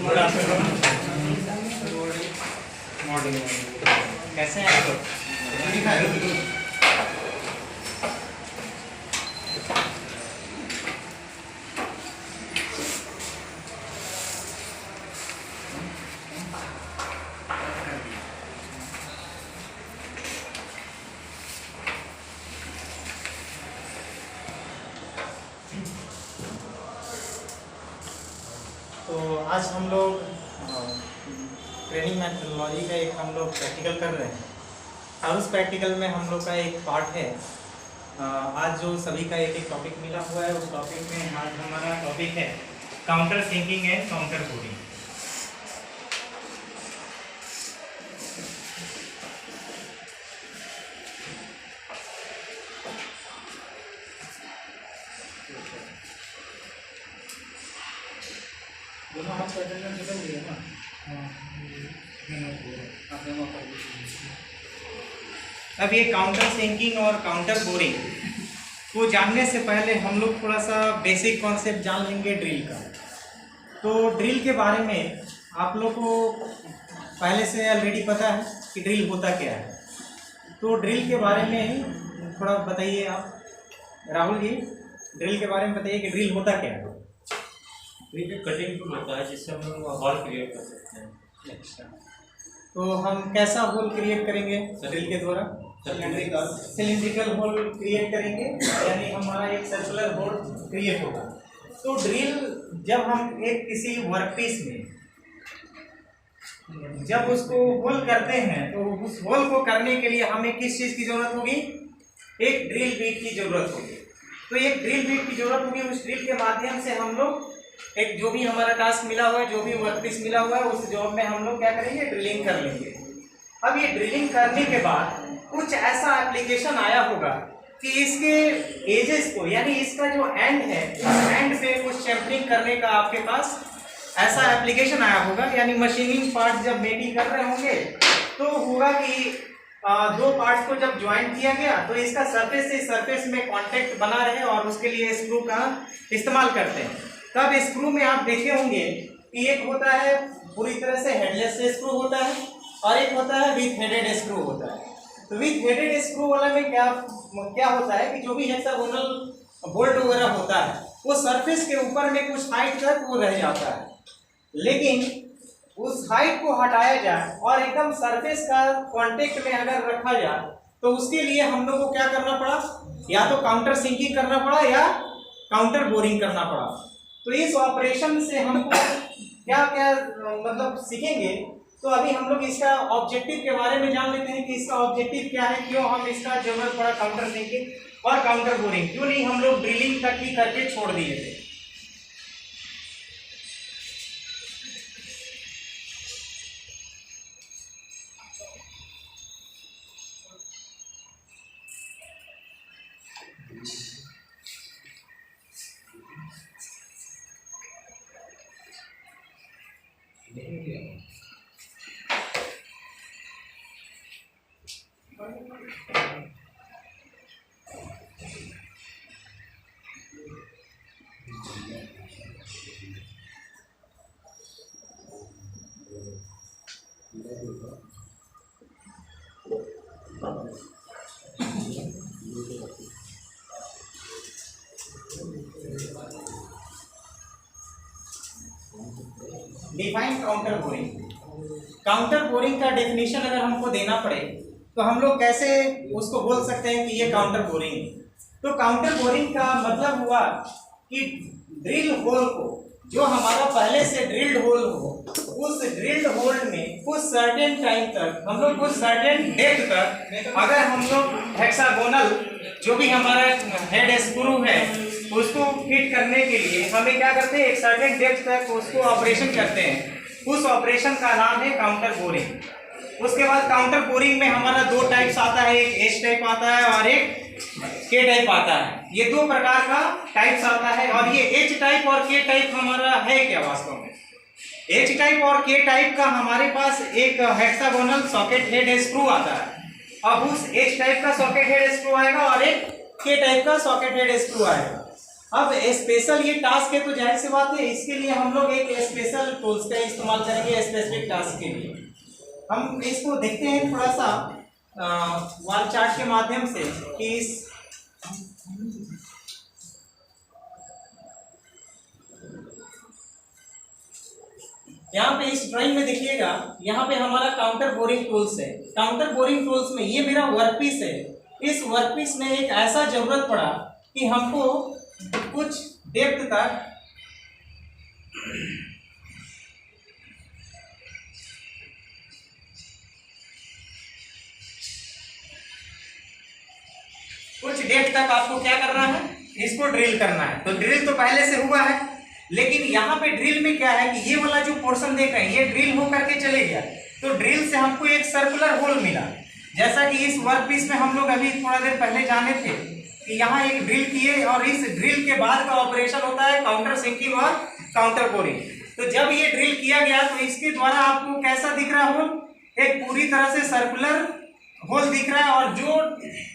Good afternoon. Morning. कैसे हैं आप लोग? तो आज हम लोग ट्रेनिंग मेथोडोलॉजी का एक हम लोग प्रैक्टिकल कर रहे हैं और उस प्रैक्टिकल में हम लोग का एक पार्ट है। आज जो सभी का एक एक टॉपिक मिला हुआ है, उस टॉपिक में आज हमारा टॉपिक है counter thinking and counter coding. अब ये काउंटर थिंकिंग और काउंटर बोरिंग को जानने से पहले हम लोग थोड़ा सा बेसिक कॉन्सेप्ट जान लेंगे ड्रिल का। तो ड्रिल के बारे में आप लोग को पहले से ऑलरेडी पता है कि ड्रिल होता क्या है। तो ड्रिल के बारे में थोड़ा बताइए आप, राहुल जी, ड्रिल के बारे में बताइए कि ड्रिल होता क्या है। ड्रिल एक कटिंग टूल होता है जिससे हम लोग हॉल क्रिएट कर सकते हैं। अच्छा, तो हम कैसा होल क्रिएट करेंगे ड्रिल के द्वारा? सिलिंड्रिकल होल क्रिएट करेंगे, यानी हमारा एक सर्कुलर होल क्रिएट होगा। तो ड्रिल जब हम एक किसी वर्कपीस में जब उसको होल करते हैं तो उस होल को करने के लिए हमें किस चीज़ की जरूरत होगी? एक ड्रिल बीट की जरूरत होगी। तो एक ड्रिल बीट की जरूरत होगी। उस ड्रिल के माध्यम से हम लोग एक जो भी हमारा टास्क मिला हुआ है, जो भी वर्कपीस मिला हुआ है, उस जॉब में हम लोग क्या करेंगे? ड्रिलिंग कर लेंगे। अब ये ड्रिलिंग करने के बाद कुछ ऐसा एप्लीकेशन आया होगा कि इसके एजेस को, यानी इसका जो एंड है, उस एंड पे कुछ चैम्परिंग करने का आपके पास ऐसा एप्लीकेशन आया होगा। यानी मशीनिंग पार्ट जब मेकिंग कर रहे होंगे तो होगा कि दो पार्ट्स को जब ज्वाइन किया गया तो इसका सरफेस से सरफेस में कांटेक्ट बना रहे और उसके लिए स्क्रू का इस्तेमाल करते हैं। तब स्क्रू में आप देखे होंगे कि एक होता है पूरी तरह से हेडलेस स्क्रू होता है और एक होता है विथ हेडेड स्क्रू होता है। तो विथ हेडेड स्क्रू वाला में क्या होता है कि जो भी हेक्सागोनल बोल्ट वगैरह होता है वो सरफेस के ऊपर में कुछ हाइट तक वो रह जाता है, लेकिन उस हाइट को हटाया जाए और एकदम सरफेस का कांटेक्ट में अगर रखा जाए तो उसके लिए हम लोग को क्या करना पड़ा? या तो काउंटर सिंकिंग करना पड़ा या काउंटर बोरिंग करना पड़ा। तो इस ऑपरेशन से हमको क्या क्या मतलब सीखेंगे। तो अभी हम लोग इसका ऑब्जेक्टिव के बारे में जान लेते हैं कि इसका ऑब्जेक्टिव क्या है, क्यों हम इसका जरूरत पड़ा काउंटर सिंकिंग और काउंटर बोरिंग, क्यों नहीं हम लोग ड्रिलिंग तक ही करके छोड़ दिए थे। Define counter boring. Counter boring का डेफिनेशन अगर हमको देना पड़े तो हम लोग कैसे उसको बोल सकते हैं कि ये काउंटर बोरिंग है? तो काउंटर बोरिंग का मतलब हुआ कि ड्रिल होल को, जो हमारा पहले से ड्रिल्ड होल हो, उस ड्रिल्ड होल में कुछ सर्टेन टाइम तक हम लोग, कुछ सर्टेन डेप्थ तक अगर हम लोग हेक्सागोनल जो भी हमारा हेड स्क्रू है उसको फिट करने के लिए हमें क्या करते हैं? एक सर्टेन डेप्थ तक उसको ऑपरेशन करते हैं। उस ऑपरेशन का नाम है काउंटर बोरिंग। उसके बाद काउंटर बोरिंग में हमारा दो टाइप्स आता है, एक एच टाइप आता है और एक के टाइप आता है। ये दो प्रकार का टाइप्स आता है। और ये एच टाइप और के टाइप हमारा है क्या वास्तव में? एच टाइप और के टाइप का हमारे पास एक हेक्सागोनल सॉकेट हेड स्क्रू आता है। अब उस एच टाइप का सॉकेट हेड स्क्रू आएगा और एक के टाइप का सॉकेट हेड स्क्रू आएगा। अब स्पेशल ये टास्क है तो जाहिर सी बात है इसके लिए हम लोग एक स्पेशल टूल्स का इस्तेमाल करेंगे स्पेसिफिक टास्क के लिए। हम इसको देखते हैं थोड़ा सा वाल चार्ट के माध्यम से कि इस यहाँ पे इस ड्राइंग में देखिएगा, यहाँ पे हमारा काउंटर बोरिंग टूल्स है। काउंटर बोरिंग टूल्स में ये मेरा वर्कपीस है। इस वर्कपीस में एक ऐसा जरूरत पड़ा कि हमको कुछ डेप्थ तक आपको क्या करना है, इसको ड्रिल करना है। तो ड्रिल तो पहले से हुआ है, लेकिन यहाँ पे ड्रिल में क्या है कि ये वाला जो पोर्शन देख रहे हैं ये ड्रिल हो करके चले गया। तो ड्रिल से हमको एक सर्कुलर होल मिला, जैसा कि इस वर्कपीस में हम लोग अभी थोड़ा देर पहले जाने थे कि यहाँ एक ड्रिल किए और इस ड्रिल के बाद का ऑपरेशन होता है काउंटर सिंकिंग और काउंटर बोरिंग। तो जब ये ड्रिल किया गया तो इसके द्वारा आपको कैसा दिख रहा होल, एक पूरी तरह से सर्कुलर होल दिख रहा है और जो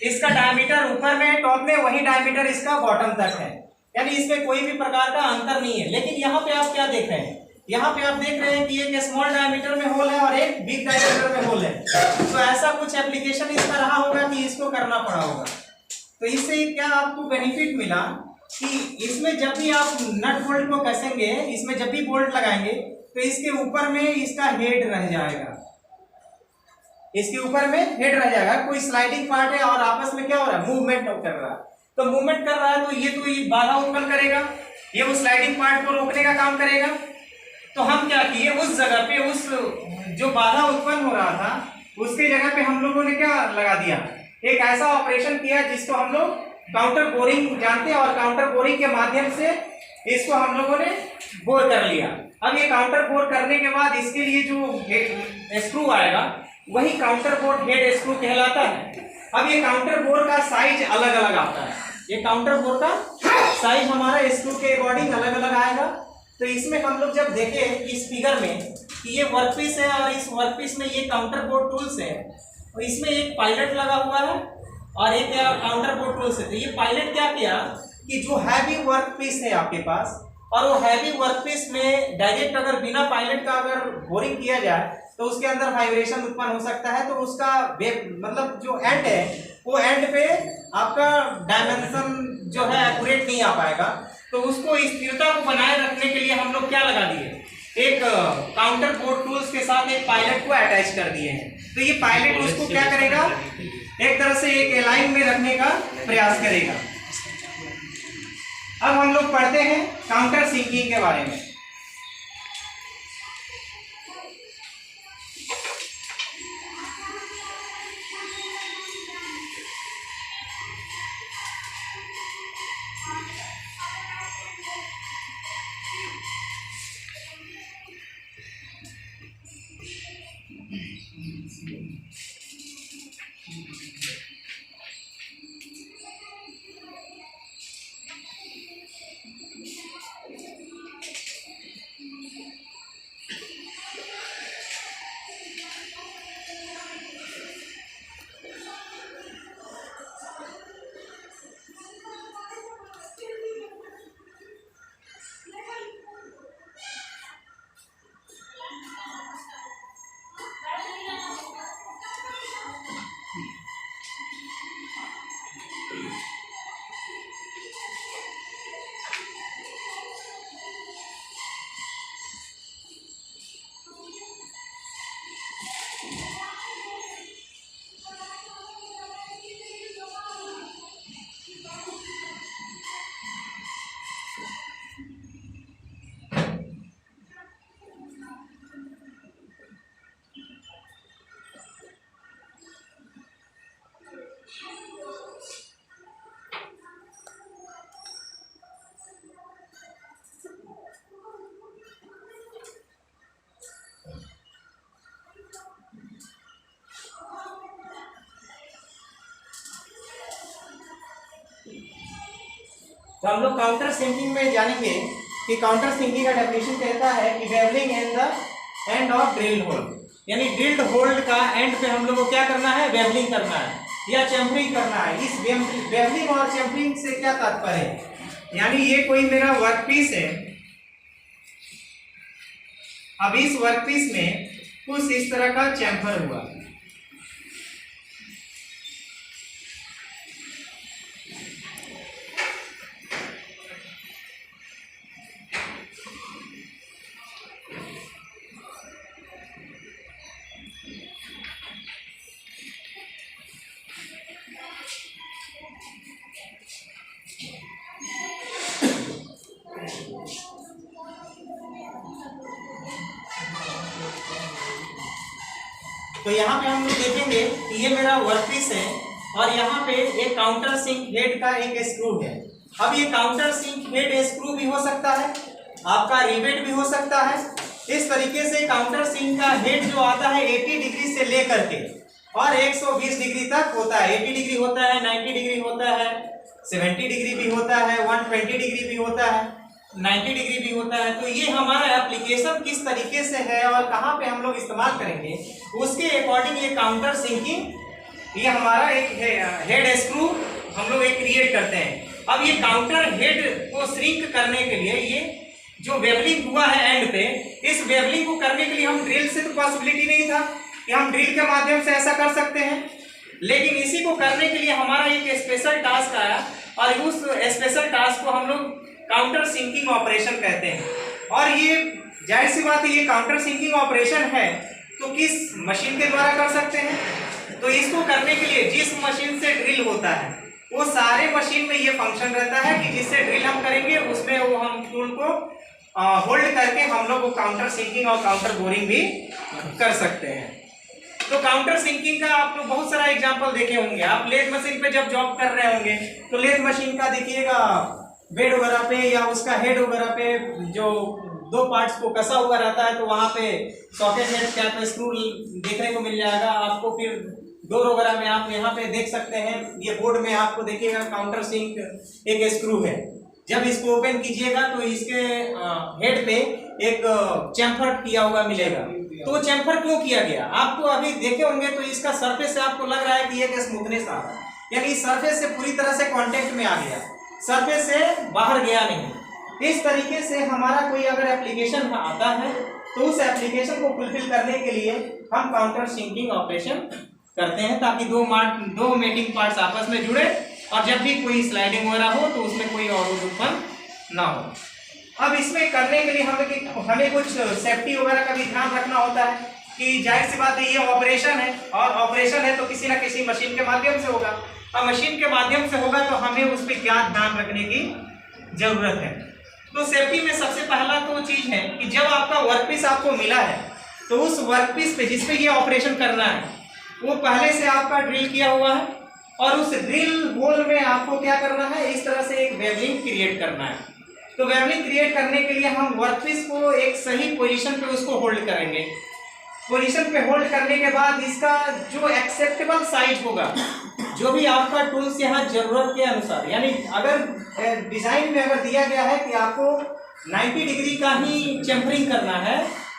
इसका डायमीटर ऊपर में टॉप में वही डायमीटर इसका बॉटम तक है, यानी इसमें कोई भी प्रकार का अंतर नहीं है। लेकिन यहाँ पे आप क्या देख रहे हैं, यहाँ पे आप देख रहे हैं कि एक स्मॉल डायमीटर में होल है और एक बिग डायमीटर में होल है। तो ऐसा कुछ एप्लीकेशन इसका रहा होगा कि इसको करना पड़ा होगा। तो इससे क्या आपको बेनिफिट मिला कि इसमें जब भी आप नट बोल्ट को कसेंगे, इसमें जब भी बोल्ट लगाएंगे तो इसके ऊपर में इसका हेड रह जाएगा, इसके ऊपर में हेड रह जाएगा। कोई स्लाइडिंग पार्ट है और आपस में क्या हो रहा है, मूवमेंट कर रहा है। तो मूवमेंट कर रहा है तो ये बाधा उत्पन्न करेगा, ये उस स्लाइडिंग पार्ट को रोकने का काम करेगा। तो हम क्या किए, उस जगह पे उस जो बाधा उत्पन्न हो रहा था उसकी जगह पे हम लोगों ने क्या लगा दिया, एक ऐसा ऑपरेशन किया जिसको हम लोग काउंटर बोरिंग जानते हैं और काउंटर बोरिंग के माध्यम से इसको हम लोगों ने बोर कर लिया। अब ये काउंटर बोर करने के बाद इसके लिए जो स्क्रू आएगा वही काउंटर बोर हेड स्क्रू कहलाता है। अब ये काउंटर बोर का साइज अलग अलग आता है, ये काउंटर बोर का साइज हमारा स्क्रू के अकॉर्डिंग अलग अलग आएगा। तो इसमें हम लोग जब देखें इस फिगर में कि ये वर्कपीस है और इस वर्कपीस में ये काउंटर बोर टूल्स है, तो इसमें एक पायलट लगा हुआ है और एक काउंटर बोर टूल्स है। तो ये पायलट क्या किया कि जो हैवी वर्कपीस है आपके पास और वो हैवी वर्कपीस में डायरेक्ट अगर बिना पायलट का अगर बोरिंग किया जाए तो उसके अंदर वाइब्रेशन उत्पन्न हो सकता है। तो उसका मतलब जो एंड है वो एंड पे आपका डायमेंशन जो है एक्यूरेट नहीं आ पाएगा। तो उसको स्थिरता को बनाए रखने के लिए हम लोग क्या लगा दिए, एक काउंटर बोर टूल्स के साथ एक पायलट को अटैच कर दिए हैं। तो ये पायलट उसको क्या करेगा, एक तरह से एक लाइन में रखने का प्रयास करेगा। अब हम लोग पढ़ते हैं काउंटर सिंकिंग के बारे में। तो हम लोग काउंटर सिंकिंग में जानेंगे कि काउंटर सिंकिंग का डेफिनेशन कहता है कि वेवलिंग and the end of drill hole, यानी ड्रिल्ड होल का एंड पे हम लोग को क्या करना है, वेवलिंग करना है या चैम्फरिंग करना है। इस वेवलिंग और चैम्फरिंग से क्या तात्पर्य है, यानी ये कोई मेरा वर्क पीस है। अब इस वर्क पीस में कुछ इस तरह का चैम्फर हुआ, तो यहाँ पे हम लोग देखेंगे कि ये मेरा वर्कपीस है और यहाँ पे एक काउंटर सिंक हेड का एक स्क्रू है। अब ये काउंटर सिंक हेड स्क्रू भी हो सकता है, आपका रिवेट भी हो सकता है। इस तरीके से काउंटर सिंक का हेड जो आता है 80 डिग्री से लेकर के और 120 डिग्री तक होता है। 80 डिग्री होता है, 90 डिग्री होता है, 70 डिग्री भी होता है, 120 डिग्री भी होता है, 90 डिग्री भी होता है। तो ये हमारा एप्लीकेशन किस तरीके से है और कहाँ पे हम लोग इस्तेमाल करेंगे उसके अकॉर्डिंग ये काउंटर सिंकिंग, ये हमारा एक हेड स्क्रू हम लोग एक क्रिएट करते हैं। अब ये काउंटर हेड को श्रिंक करने के लिए ये जो वेवलिंग हुआ है एंड पे, इस वेवलिंग को करने के लिए हम ड्रिल से तो पॉसिबिलिटी नहीं था कि हम ड्रिल के माध्यम से ऐसा कर सकते हैं, लेकिन इसी को करने के लिए हमारा एक स्पेशल टास्क आया और उस स्पेशल टास्क को हम लोग काउंटर सिंकिंग ऑपरेशन कहते हैं। और ये जाहिर सी बात है, ये काउंटर सिंकिंग ऑपरेशन है तो किस मशीन के द्वारा कर सकते हैं? तो इसको करने के लिए जिस मशीन से ड्रिल होता है वो सारे मशीन में ये फंक्शन रहता है कि जिससे ड्रिल हम करेंगे उसमें वो हम टूल को होल्ड करके हम लोग वो काउंटर सिंकिंग और काउंटर बोरिंग भी कर सकते हैं। तो काउंटर सिंकिंग का आप लोग बहुत सारा एग्जांपल देखे होंगे। आप लेथ मशीन पे जब जॉब कर रहे होंगे तो लेथ मशीन का देखिएगा बेड वगैरह पे या उसका हेड वगैरह पे जो दो पार्ट्स को कसा हुआ रहता है तो वहाँ पे सॉकेट हेड कैप स्क्रू देखने को मिल जाएगा आपको। फिर डोर वगैरह में आप यहाँ पे देख सकते हैं, ये बोर्ड में आपको देखिएगा काउंटर सिंक एक स्क्रू है। जब इसको ओपन कीजिएगा तो इसके हेड पे एक चैम्फर किया हुआ मिलेगा। तो चैम्फर क्यों किया गया आपको अभी देखे होंगे तो इसका सरफेस से आपको लग रहा है कि एक स्मूथनेस आ रहा है, यानी सरफेस से पूरी तरह से कांटेक्ट में आ गया, सरफेस से बाहर गया नहीं। इस तरीके से हमारा कोई अगर एप्लीकेशन आता है तो उस एप्लीकेशन को फुलफिल करने के लिए हम काउंटर सिंकिंग ऑपरेशन करते हैं ताकि दो मेटिंग पार्ट्स आपस में जुड़े और जब भी कोई स्लाइडिंग वगैरह हो तो उसमें कोई अवरोधन ना हो। अब इसमें करने के लिए हमें कुछ सेफ्टी वगैरह का भी ध्यान रखना होता है कि जाहिर सी बात है ये ऑपरेशन है और ऑपरेशन है तो किसी ना किसी मशीन के माध्यम से होगा। अब मशीन के माध्यम से होगा तो हमें उस पर क्या ध्यान रखने की जरूरत है। तो सेफ्टी में सबसे पहला तो चीज है कि जब आपका वर्कपीस आपको मिला है तो उस वर्कपीस पे जिसपे ये ऑपरेशन करना है वो पहले से आपका ड्रिल किया हुआ है और उस ड्रिल होल में आपको क्या करना है, इस तरह से एक वेवलिंग क्रिएट करना है। तो वेवलिंग क्रिएट करने के लिए हम वर्कपीस को एक सही पोजीशन पे उसको होल्ड करेंगे। पोजीशन पे होल्ड करने के बाद इसका जो एक्सेप्टेबल साइज होगा, जो भी आपका टूल्स यहाँ जरूरत के अनुसार, यानी अगर डिजाइन में अगर दिया गया है कि आपको 90 डिग्री का ही चैम्फरिंग करना है,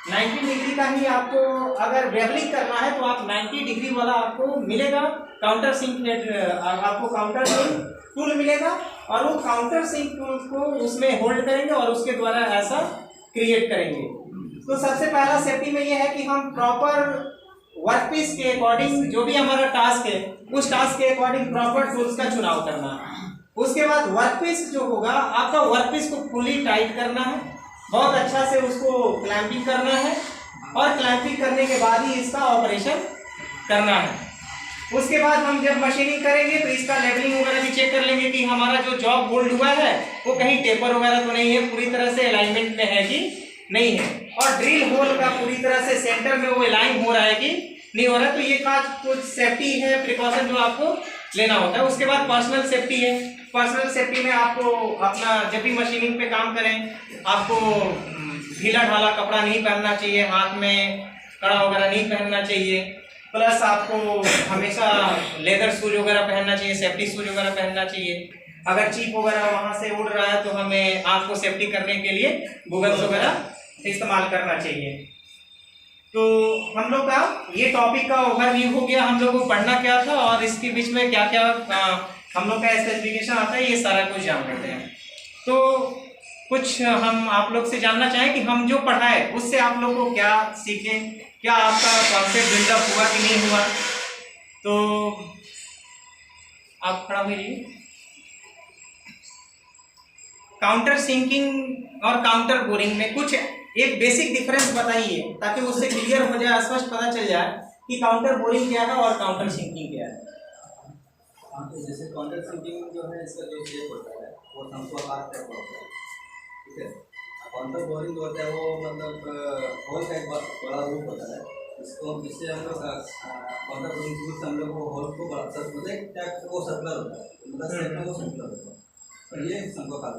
90 डिग्री का ही आपको अगर वेवलिंग करना है तो आप 90 डिग्री वाला आपको मिलेगा काउंटर सिंक हेड, आपको काउंटर सिंक टूल मिलेगा और वो काउंटर सिंक टूल को उसमें होल्ड करेंगे और उसके द्वारा ऐसा क्रिएट करेंगे। तो सबसे पहला सेफ्टी में ये है कि हम प्रॉपर वर्कपीस के अकॉर्डिंग जो भी हमारा टास्क है उस टास्क के अकॉर्डिंग प्रॉपर टूल्स का चुनाव करना है। उसके बाद वर्कपीस जो होगा आपका वर्कपीस को फुली टाइट करना है, बहुत अच्छा से उसको क्लैंपिंग करना है और क्लैंपिंग करने के बाद ही इसका ऑपरेशन करना है। उसके बाद हम जब मशीनिंग करेंगे तो इसका लेवलिंग वगैरह भी चेक कर लेंगे कि हमारा जो जॉब होल्ड हुआ है वो कहीं टेपर वगैरह तो नहीं है, पूरी तरह से अलाइनमेंट में है कि नहीं है, और ड्रिल होल का पूरी तरह से सेंटर में वो अलाइन हो रहा है कि नहीं हो रहा है। तो ये कुछ सेफ्टी है, प्रिकॉशन जो आपको लेना होता है। उसके बाद पर्सनल सेफ्टी है। पर्सनल सेफ्टी में आपको अपना जब भी मशीनिंग पे काम करें आपको ढीला ढाला कपड़ा नहीं पहनना चाहिए, हाथ में कड़ा वगैरह नहीं पहनना चाहिए, प्लस आपको हमेशा लेदर शूज वगैरह पहनना चाहिए, सेफ्टी शूज वगैरह पहनना चाहिए। अगर चीप वगैरह वहाँ से उड़ रहा है तो हमें आँख को सेफ्टी करने के लिए गूगल्स वगैरह इस्तेमाल करना चाहिए। तो हम लोग का ये टॉपिक का ओवरव्यू हो गया, हम लोग को पढ़ना क्या था और इसके बीच में क्या क्या हम लोग का स्पेसिफिकेशन आता है, ये सारा कुछ जान लेते हैं। तो कुछ हम आप लोग से जानना चाहें कि हम जो पढ़ाए उससे आप लोग को क्या सीखें, क्या आपका कॉन्सेप्ट बिल्डअप हुआ कि नहीं हुआ। तो आप खड़ा होइए। काउंटर सिंकिंग और काउंटर बोरिंग में कुछ एक बेसिक डिफरेंस बताइए ताकि उससे क्लियर हो जाए, स्पष्ट पता चल जाए कि काउंटर बोरिंग क्या है और काउंटर सिंकिंग क्या है। तो जैसे काउंटर सिंकिंग जो है इसका जो शेप होता है वो शंकुआकार टाइप का होता है, ठीक है। काउंटर बोरिंग जो होता है वो मतलब होल का एक बड़ा रूप होता है, इससे हम लोग काउंटर बोरिंग टूल से हम लोग वो होल को वो सर्कुलर होता है, मतलब शेप में वो सर्कुलर होता है, और ये शंकुआकार।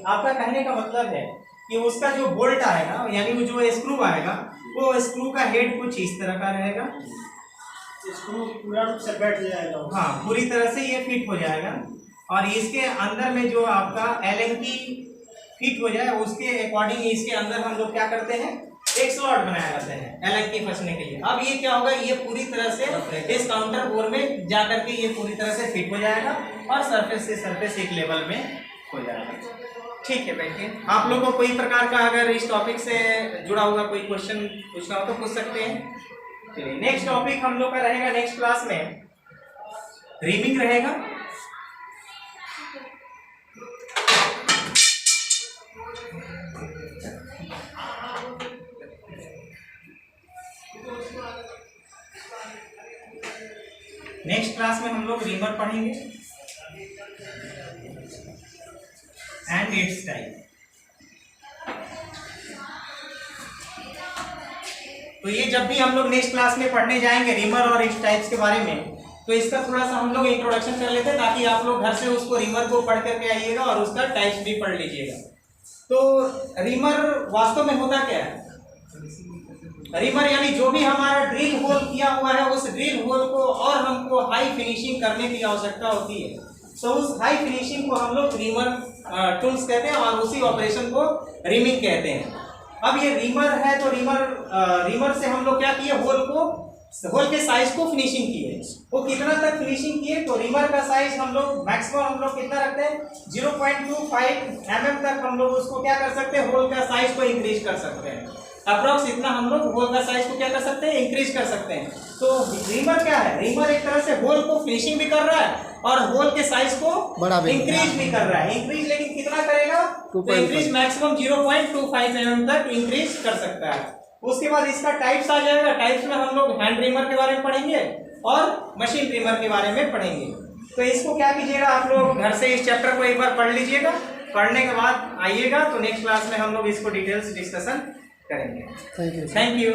आपका कहने का मतलब है कि उसका जो बोल्ट आएगा यानी वो जो स्क्रू आएगा वो स्क्रू का हेड कुछ इस तरह का रहेगा, स्क्रू पूरा रूप से बैठ जाएगा। हाँ, पूरी तरह से ये फिट हो जाएगा और इसके अंदर में जो आपका एलन की फिट हो जाए उसके अकॉर्डिंग इसके अंदर हम लोग क्या करते हैं, एक स्लॉट बनाया जाता है एलन की फंसने के लिए। अब ये क्या होगा, ये पूरी तरह से इस काउंटर बोर में जा करके ये पूरी तरह से फिट हो जाएगा और सरफेस से सरफेस एक लेवल में हो जाएगा। ठीक है, बैठिए। आप लोगों को कोई प्रकार का अगर इस टॉपिक से जुड़ा हुआ कोई क्वेश्चन पूछना हो तो पूछ सकते हैं। चलिए, नेक्स्ट टॉपिक हम लोग का रहेगा नेक्स्ट क्लास में रीमिंग रहेगा। नेक्स्ट क्लास में हम लोग रीमर पढ़ेंगे एंड इट्स टाइप। तो ये जब भी हम लोग नेक्स्ट क्लास में पढ़ने जाएंगे रीमर और इट्स टाइप्स के बारे में, तो इसका थोड़ा सा हम लोग इंट्रोडक्शन कर लेते हैं ताकि आप लोग घर से उसको रीमर को पढ़ करके आइएगा और उसका टाइप्स भी पढ़ लीजिएगा। तो रीमर वास्तव में होता क्या है? रीमर यानी जो भी हमारा ड्रिल होल किया हुआ है उस ड्रिल होल को और हमको हाई फिनिशिंग करने की आवश्यकता होती है, तो उस हाई फिनिशिंग को हम लोग रीमर टूल्स कहते हैं और उसी ऑपरेशन को रीमिंग कहते हैं। अब ये रीमर है तो रीमर से हम लोग क्या किए, होल के साइज को फिनिशिंग किए। वो कितना तक फिनिशिंग किए, तो रीमर का साइज हम लोग मैक्सिमम हम लोग कितना रखते हैं, 0.25 mm तक हम लोग उसको क्या कर सकते हैं, होल का साइज को इंक्रीज कर सकते हैं। अप्रोक्स इतना हम लोग होल का साइज को क्या कर सकते हैं, इंक्रीज कर सकते हैं। तो रीमर क्या है, रीमर एक तरह से होल को फिनिशिंग भी कर रहा है और होल के साइज को इंक्रीज भी कर रहा है। इंक्रीज लेकिन कितना करेगा, तो इंक्रीज मैक्सिमम 0.25 mm तक इंक्रीज कर सकता है। उसके बाद इसका टाइप्स आ जाएगा। टाइप्स में हम लोग हैंड रीमर के बारे में पढ़ेंगे और मशीन रीमर के बारे में पढ़ेंगे। तो इसको क्या कीजिएगा, आप लोग घर से इस चैप्टर को एक बार पढ़ लीजिएगा, पढ़ने के बाद आइएगा तो नेक्स्ट क्लास में हम लोग इसको डिटेल्स डिस्कशन करेंगे। Thank you. Thank you.